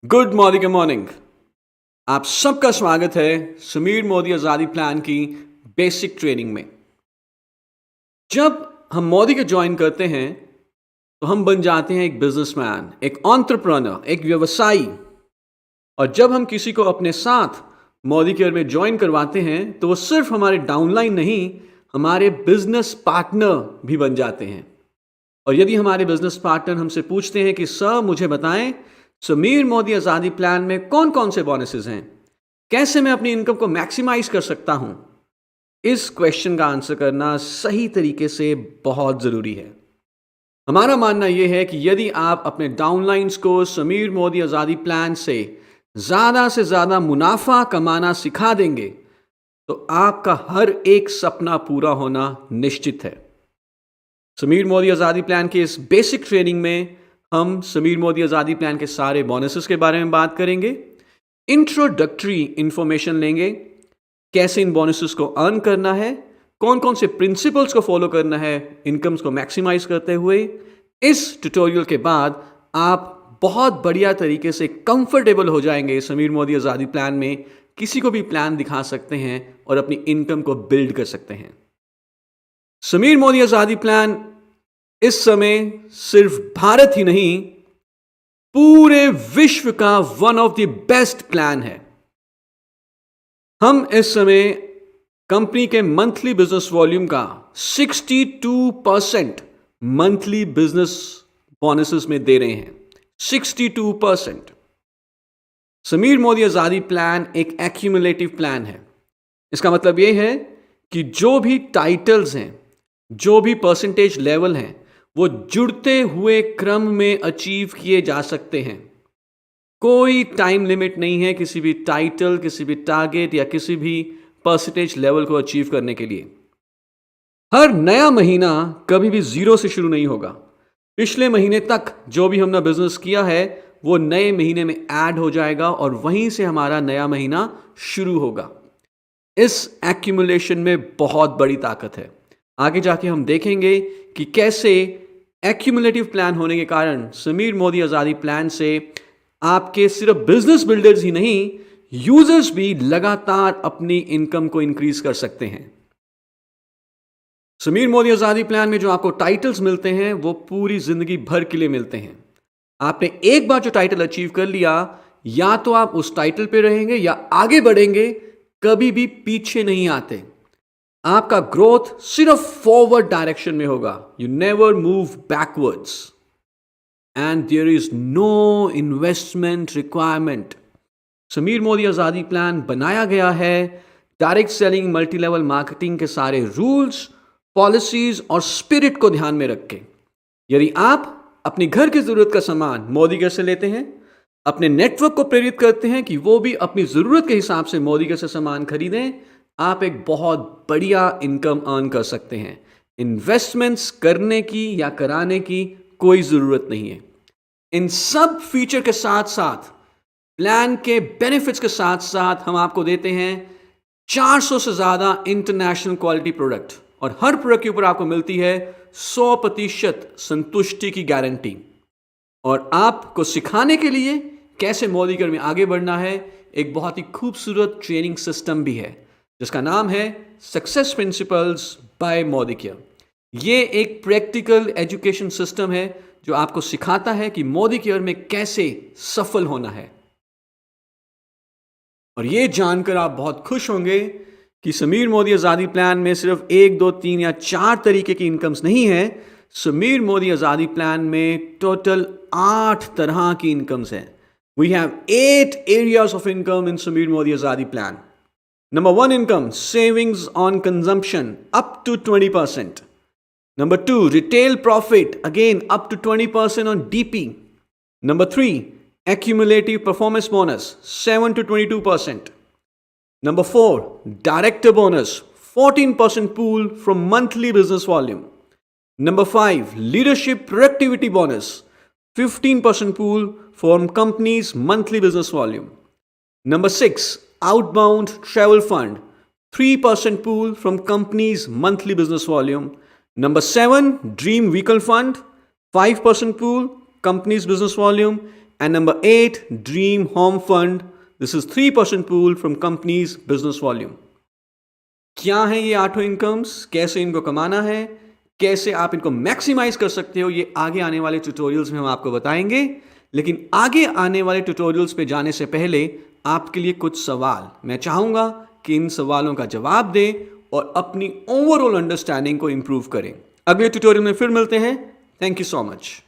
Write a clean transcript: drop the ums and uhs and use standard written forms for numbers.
Good morning morning. आप सबका स्वागत है समीर मोदी आज़ादी प्लान की बेसिक ट्रेनिंग में। जब हम मोदी के ज्वाइन करते हैं तो हम बन जाते हैं एक बिजनेसमैन, एक एंटरप्रेन्योर, एक व्यवसायी। और जब हम किसी को अपने साथ मोदी केयर में ज्वाइन करवाते हैं तो वो सिर्फ हमारे डाउनलाइन नहीं, हमारे बिजनेस पार्टनर भी बन जाते हैं। और यदि हमारे बिजनेस पार्टनर हमसे पूछते हैं कि सर मुझे बताएं समीर मोदी आज़ादी प्लान में कौन कौन से बोनसेस हैं, कैसे मैं अपनी इनकम को मैक्सिमाइज कर सकता हूं, इस क्वेश्चन का आंसर करना सही तरीके से बहुत ज़रूरी है। हमारा मानना यह है कि यदि आप अपने डाउनलाइंस को समीर मोदी आज़ादी प्लान से ज़्यादा मुनाफा कमाना सिखा देंगे तो आपका हर एक सपना पूरा होना निश्चित है। समीर मोदी आज़ादी प्लान के इस बेसिक ट्रेनिंग में हम समीर मोदी आज़ादी प्लान के सारे बोनसेस के बारे में बात करेंगे, इंट्रोडक्टरी इंफॉर्मेशन लेंगे, कैसे इन बोनसेस को अर्न करना है, कौन कौन से प्रिंसिपल्स को फॉलो करना है इनकम्स को मैक्सिमाइज करते हुए। इस ट्यूटोरियल के बाद आप बहुत बढ़िया तरीके से कंफर्टेबल हो जाएंगे समीर मोदी आज़ादी प्लान में, किसी को भी प्लान दिखा सकते हैं और अपनी इनकम को बिल्ड कर सकते हैं। समीर मोदी आज़ादी प्लान इस समय सिर्फ भारत ही नहीं, पूरे विश्व का one of the best plan है। हम इस समय कंपनी के मंथली बिजनेस वॉल्यूम का 62% मंथली बिजनेस बोनसेस में दे रहे हैं। 62%। समीर मोदी आज़ादी प्लान एक एक्यूमुलेटिव प्लान है। इसका मतलब यह है कि जो भी टाइटल्स हैं, जो भी परसेंटेज लेवल हैं, वो जुड़ते हुए क्रम में अचीव किए जा सकते हैं। कोई टाइम लिमिट नहीं है किसी भी टाइटल, किसी भी टारगेट या किसी भी परसेंटेज लेवल को अचीव करने के लिए। हर नया महीना कभी भी जीरो से शुरू नहीं होगा। पिछले महीने तक जो भी हमने बिजनेस किया है वो नए महीने में ऐड हो जाएगा और वहीं से हमारा नया महीना शुरू होगा। इस एक्यूमुलेशन में बहुत बड़ी ताकत है। आगे जाके हम देखेंगे कि कैसे एक्यूमुलेटिव प्लान होने के कारण समीर मोदी आज़ादी प्लान से आपके सिर्फ बिजनेस बिल्डर्स ही नहीं, यूजर्स भी लगातार अपनी इनकम को इंक्रीज कर सकते हैं। समीर मोदी आज़ादी प्लान में जो आपको टाइटल्स मिलते हैं वो पूरी जिंदगी भर के लिए मिलते हैं। आपने एक बार जो टाइटल अचीव कर लिया, या तो आप उस टाइटल पे रहेंगे या आगे बढ़ेंगे, कभी भी पीछे नहीं आते। आपका ग्रोथ सिर्फ फॉरवर्ड डायरेक्शन में होगा। You never move backwards and there is no investment requirement. Sameer Modi Azadi plan बनाया गया है direct selling, multi level marketing के सारे रूल्स, पॉलिसीज और स्पिरिट को ध्यान में रख के। यदि आप अपने घर की जरूरत का सामान मोदी केयर से लेते हैं, अपने नेटवर्क को प्रेरित करते हैं कि वो भी अपनी जरूरत के हिसाब से मोदी केयर से सामान खरीदें, आप एक बहुत बढ़िया इनकम अर्न कर सकते हैं। इन्वेस्टमेंट्स करने की या कराने की कोई ज़रूरत नहीं है। इन सब फीचर के साथ साथ, प्लान के बेनिफिट्स के साथ साथ हम आपको देते हैं 400 से ज़्यादा इंटरनेशनल क्वालिटी प्रोडक्ट, और हर प्रोडक्ट के ऊपर आपको मिलती है 100% संतुष्टि की गारंटी। और आपको सिखाने के लिए कैसे मोदी केयर में आगे बढ़ना है, एक बहुत ही खूबसूरत ट्रेनिंग सिस्टम भी है जिसका नाम है success principles by Modi care. ये एक प्रैक्टिकल एजुकेशन सिस्टम है जो आपको सिखाता है कि मोदी केयर में कैसे सफल होना है। और ये जानकर आप बहुत खुश होंगे कि समीर मोदी आज़ादी प्लान में सिर्फ 1, 2, 3 या 4 तरीके की इनकम्स नहीं है। समीर मोदी आज़ादी प्लान में टोटल 8 तरह की इनकम्स हैं। We have 8 areas of income in Sameer Modi Azadi plan. Number 1 income, savings on consumption up to 20%. Number 2, retail profit, again up to 20% on DP. Number 3, accumulative performance bonus, 7 to 22%. Number 4, director bonus, 14% pool from monthly business volume. Number 5, leadership productivity bonus, 15% pool from company's monthly business volume. Number 6, outbound travel fund, 3% pool from company's monthly business volume. Number 7, dream vehicle fund, 5% pool, company's business volume. And number 8, Dream Home Fund. This is 3% pool from company's business volume. क्या है ये 8 incomes, कैसे इनको कमाना है, कैसे आप इनको मैक्सिमाइज कर सकते हो, ये आगे आने वाले ट्यूटोरियल्स में हम आपको बताएंगे। लेकिन आगे आने वाले ट्यूटोरियल्स पे जाने से पहले आपके लिए कुछ सवाल मैं चाहूंगा कि इन सवालों का जवाब दें और अपनी ओवरऑल अंडरस्टैंडिंग को इंप्रूव करें। अगले ट्यूटोरियल में फिर मिलते हैं। Thank you so much.